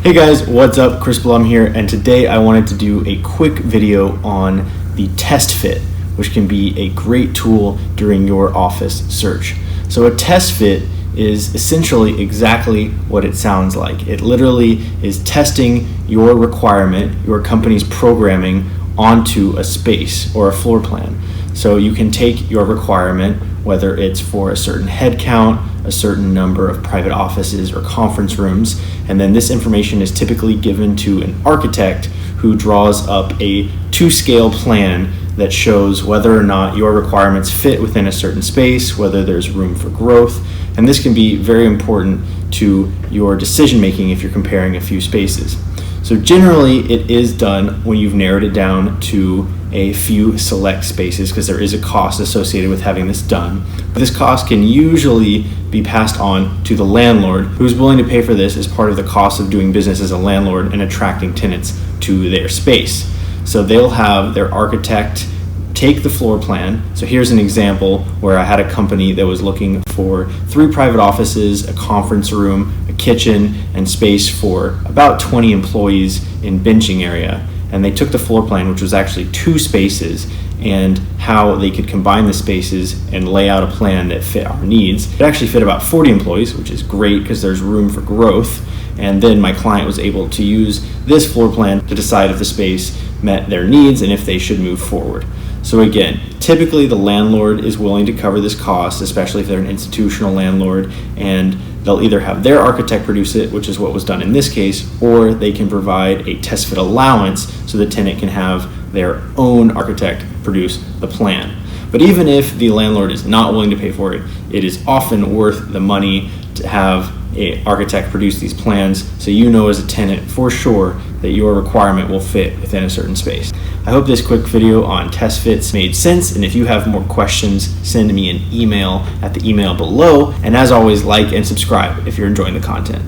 Hey guys, what's up? Chris Blum here, and today I wanted to do a quick video on the test fit, which can be a great tool during your office search. So a test fit is essentially exactly what it sounds like. It literally is testing your requirement, your company's programming onto a space or a floor plan. So you can take your requirement, whether it's for a certain head count, a certain number of private offices or conference rooms, and then this information is typically given to an architect who draws up a to-scale plan that shows whether or not your requirements fit within a certain space, whether there's room for growth, and this can be very important to your decision making if you're comparing a few spaces. So generally it is done when you've narrowed it down to a few select spaces because there is a cost associated with having this done. But this cost can usually be passed on to the landlord who's willing to pay for this as part of the cost of doing business as a landlord and attracting tenants to their space. So they'll have their architect take the floor plan. So here's an example where I had a company that was looking for 3 private offices, a conference room, a kitchen, and space for about 20 employees in benching area. And they took the floor plan, which was actually 2 spaces, and how they could combine the spaces and lay out a plan that fit our needs. It actually fit about 40 employees, which is great because there's room for growth. And then my client was able to use this floor plan to decide if the space met their needs and if they should move forward. So again, typically the landlord is willing to cover this cost, especially if they're an institutional landlord, and they'll either have their architect produce it, which is what was done in this case, or they can provide a test fit allowance so the tenant can have their own architect produce the plan. But even if the landlord is not willing to pay for it, it is often worth the money to have an architect produce these plans so you know as a tenant for sure that your requirement will fit within a certain space. I hope this quick video on test fits made sense, and if you have more questions, send me an email at the email below, and as always, like and subscribe if you're enjoying the content.